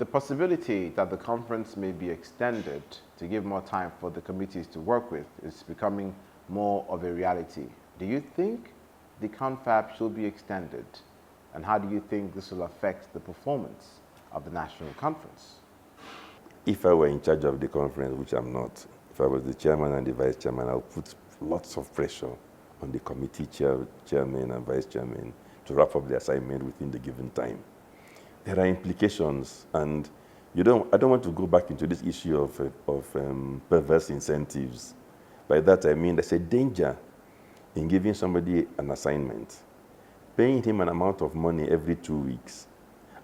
the possibility that the conference may be extended to give more time for the committees to work with is becoming more of a reality. Do you think the confab should be extended? And how do you think this will affect the performance of the national conference? If I were in charge of the conference, which I'm not, if I was the chairman and the vice chairman, I'll put lots of pressure on the committee chairman and vice chairman to wrap up the assignment within the given time. There are implications, and I don't want to go back into this issue of perverse incentives. By that I mean there's a danger in giving somebody an assignment, paying him an amount of money every 2 weeks,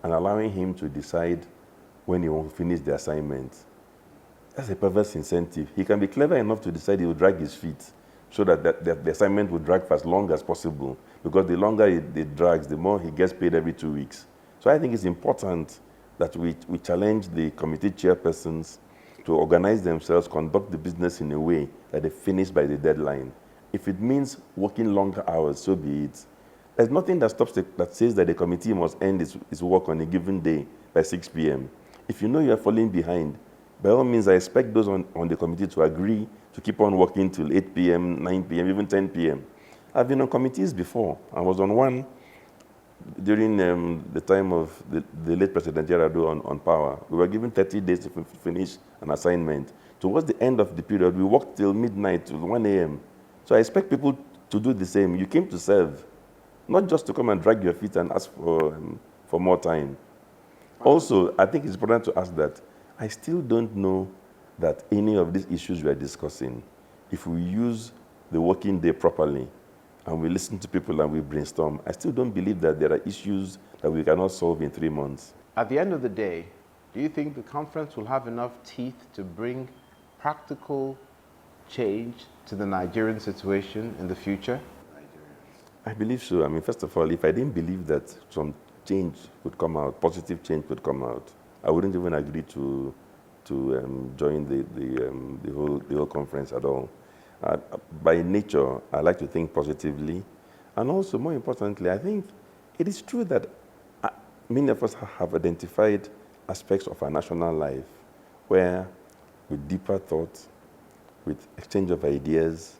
and allowing him to decide when he wants to finish the assignment. That's a perverse incentive. He can be clever enough to decide he will drag his feet so that the assignment will drag for as long as possible, because the longer it drags, the more he gets paid every 2 weeks. So I think it's important that we challenge the committee chairpersons to organize themselves, conduct the business in a way that they finish by the deadline. If it means working longer hours, so be it. There's nothing that says that the committee must end its work on a given day by 6 p.m. If you know you are falling behind, by all means, I expect those on the committee to agree to keep on working till 8 p.m., 9 p.m., even 10 p.m. I've been on committees before. I was on one during the time of the late President Atedo on power. We were given 30 days to finish an assignment. Towards the end of the period, we worked till midnight, till 1 a.m. So I expect people to do the same. You came to serve, not just to come and drag your feet and ask for more time. Also, I think it's important to ask that I still don't know that any of these issues we are discussing, if we use the working day properly and we listen to people and we brainstorm, I still don't believe that there are issues that we cannot solve in 3 months. At the end of the day, do you think the conference will have enough teeth to bring practical change to the Nigerian situation in the future? I believe so. I mean, first of all, if I didn't believe that some change would come out, positive change would come out, I wouldn't even agree to join the whole conference at all. By nature, I like to think positively. And also, more importantly, I think it is true that many of us have identified aspects of our national life where, with deeper thought, with exchange of ideas,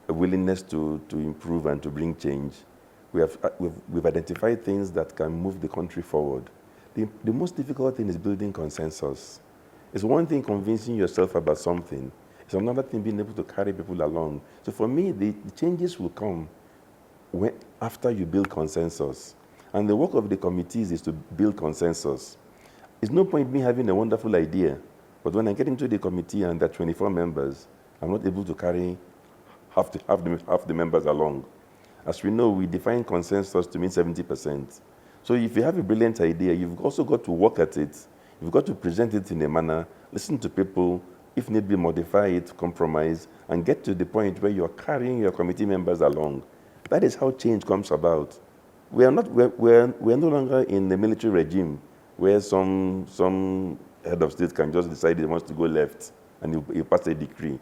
a willingness to improve and to bring change, we've identified things that can move the country forward. The most difficult thing is building consensus. It's one thing convincing yourself about something. It's another thing being able to carry people along. So for me, the changes will come after you build consensus. And the work of the committees is to build consensus. It's no point me having a wonderful idea, but when I get into the committee and there are 24 members, I'm not able to carry half the members along. As we know, we define consensus to mean 70%. So if you have a brilliant idea, you've also got to work at it. You've got to present it in a manner, listen to people, if need be, modify it, compromise, and get to the point where you're carrying your committee members along. That is how change comes about. We're no longer in the military regime where some head of state can just decide he wants to go left and you pass a decree.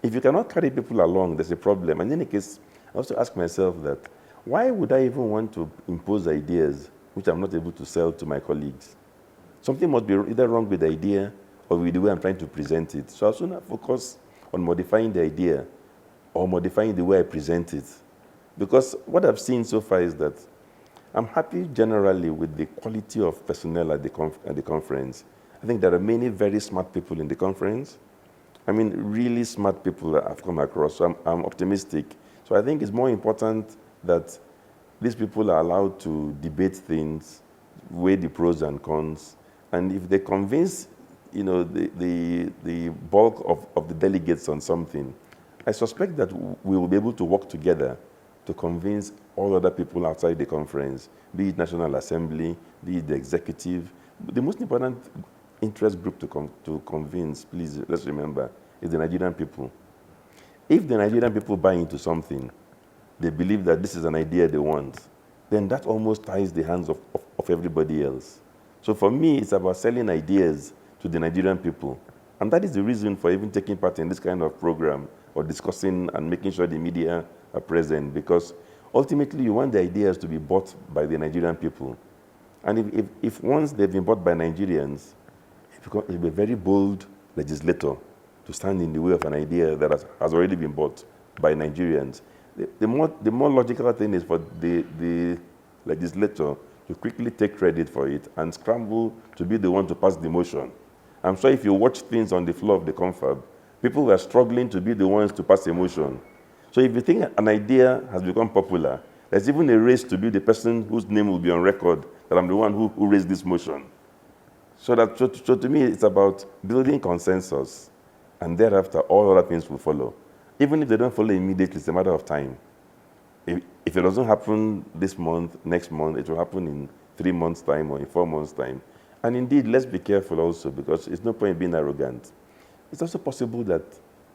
If you cannot carry people along, there's a problem. And in any case, I also ask myself that, why would I even want to impose ideas which I'm not able to sell to my colleagues? Something must be either wrong with the idea or with the way I'm trying to present it. So I'll sooner focus on modifying the idea or modifying the way I present it. Because what I've seen so far is that I'm happy generally with the quality of personnel at the conference. I think there are many very smart people in the conference. I mean, really smart people that I've come across. So I'm optimistic. So I think it's more important that these people are allowed to debate things, weigh the pros and cons, and if they convince, the bulk of the delegates on something, I suspect that we will be able to work together to convince all other people outside the conference, be it National Assembly, be it the executive. The most important interest group to convince, please, let's remember, is the Nigerian people. If the Nigerian people buy into something, they believe that this is an idea they want, then that almost ties the hands of everybody else. So for me, it's about selling ideas to the Nigerian people. And that is the reason for even taking part in this kind of program or discussing and making sure the media are present, because ultimately you want the ideas to be bought by the Nigerian people. And if once they've been bought by Nigerians, it'll be a very bold legislator to stand in the way of an idea that has already been bought by Nigerians. The more logical thing is for the legislator to quickly take credit for it and scramble to be the one to pass the motion. I'm sure if you watch things on the floor of the confab, people were struggling to be the ones to pass a motion. So if you think an idea has become popular, there's even a race to be the person whose name will be on record that I'm the one who raised this motion. So to me, it's about building consensus, and thereafter all other things will follow. Even if they don't follow immediately, it's a matter of time. If it doesn't happen this month, next month, it will happen in 3 months' time or in 4 months' time. And indeed, let's be careful also, because it's no point being arrogant. It's also possible that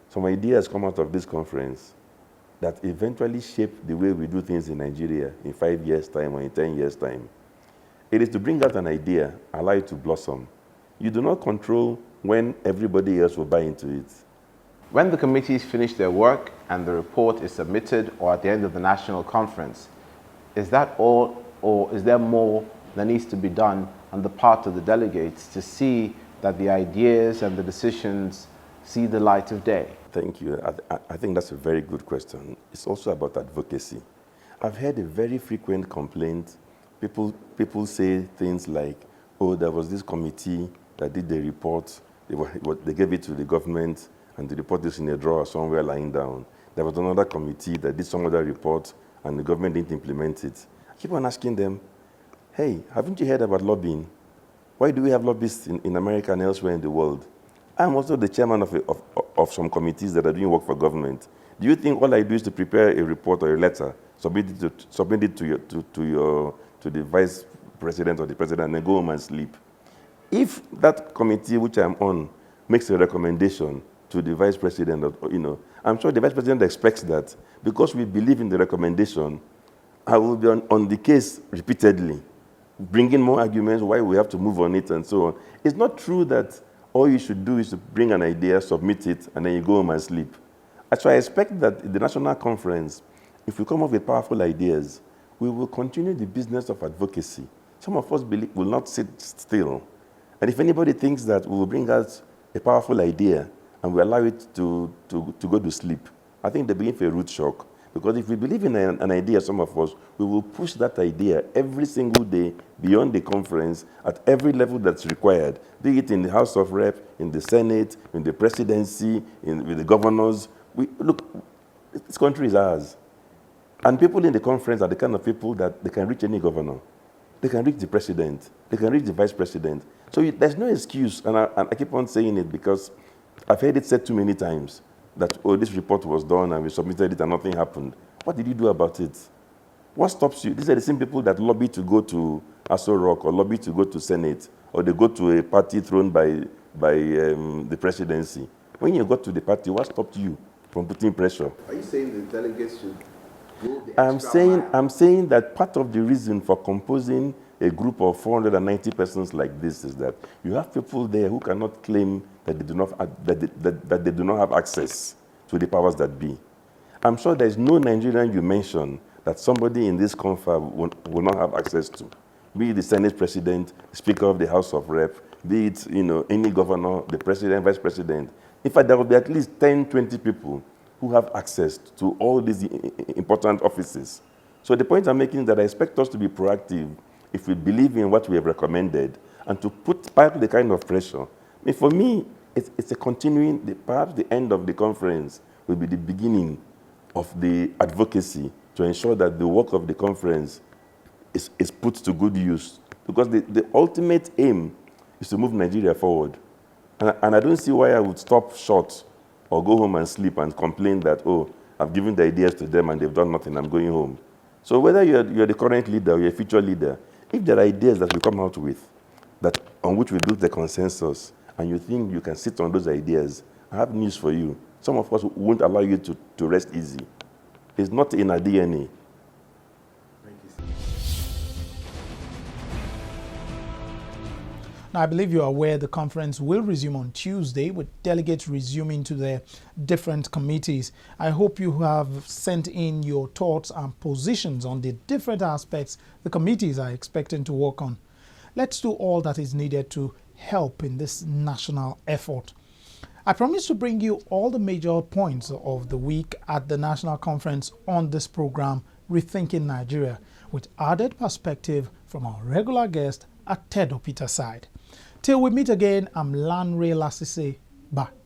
some ideas come out of this conference that eventually shape the way we do things in Nigeria in 5 years' time or in 10 years' time. It is to bring out an idea, allow it to blossom. You do not control when everybody else will buy into it. When the committees finish their work and the report is submitted or at the end of the national conference, is that all, or is there more that needs to be done on the part of the delegates to see that the ideas and the decisions see the light of day? Thank you. I think that's a very good question. It's also about advocacy. I've heard a very frequent complaint. People say things like, oh, there was this committee that did the report, they gave it to the government, and the report is in a drawer somewhere lying down. There was another committee that did some other report, and the government didn't implement it. I keep on asking them, hey, haven't you heard about lobbying? Why do we have lobbyists in America and elsewhere in the world? I'm also the chairman of some committees that are doing work for government. Do you think all I do is to prepare a report or a letter, submit it to the vice president or the president, and then go home and sleep? If that committee which I'm on makes a recommendation to the vice president, I'm sure the vice president expects that because we believe in the recommendation, I will be on the case repeatedly, bringing more arguments why we have to move on it and so on. It's not true that all you should do is to bring an idea, submit it, and then you go home and sleep. So I expect that in the national conference, if we come up with powerful ideas, we will continue the business of advocacy. Some of us will not sit still. And if anybody thinks that we will bring out a powerful idea and we allow it to go to sleep, I think they begin for a root shock. Because if we believe in an idea, some of us, we will push that idea every single day beyond the conference at every level that's required, be it in the House of Rep, in the Senate, in the presidency, with the governors. Look, this country is ours. And people in the conference are the kind of people that they can reach any governor. They can reach the president. They can reach the vice president. So there's no excuse, and I keep on saying it because I've heard it said too many times, that, oh, this report was done and we submitted it and nothing happened. What did you do about it? What stops you? These are the same people that lobby to go to Aso Rock or lobby to go to Senate, or they go to a party thrown by the presidency. When you got to the party, what stopped you from putting pressure? Are you saying the delegates should go the extra mile? I'm saying that part of the reason for composing a group of 490 persons like this is that you have people there who cannot claim that they do not have access to the powers that be. I'm sure there is no Nigerian you mention that somebody in this confab will not have access to, be it the Senate President, Speaker of the House of Rep, be it any governor, the President, Vice President. In fact, there will be at least 10, 20 people who have access to all these important offices. So the point I'm making is that I expect us to be proactive if we believe in what we have recommended, and to put back the kind of pressure. I mean, for me, it's a continuing, perhaps the end of the conference will be the beginning of the advocacy to ensure that the work of the conference is put to good use. Because the ultimate aim is to move Nigeria forward. And I don't see why I would stop short or go home and sleep and complain that, oh, I've given the ideas to them and they've done nothing, I'm going home. So whether you're the current leader or you're a future leader, if there are ideas that we come out with, that on which we build the consensus, and you think you can sit on those ideas, I have news for you. Some of us won't allow you to rest easy. It's not in our DNA. Thank you. Now, I believe you are aware the conference will resume on Tuesday, with delegates resuming to their different committees. I hope you have sent in your thoughts and positions on the different aspects the committees are expecting to work on. Let's do all that is needed to help in this national effort. I promise to bring you all the major points of the week at the national conference on this program, Rethinking Nigeria, with added perspective from our regular guest, Atedo Peterside. Till we meet again, I'm Lanre Lasise. Bye.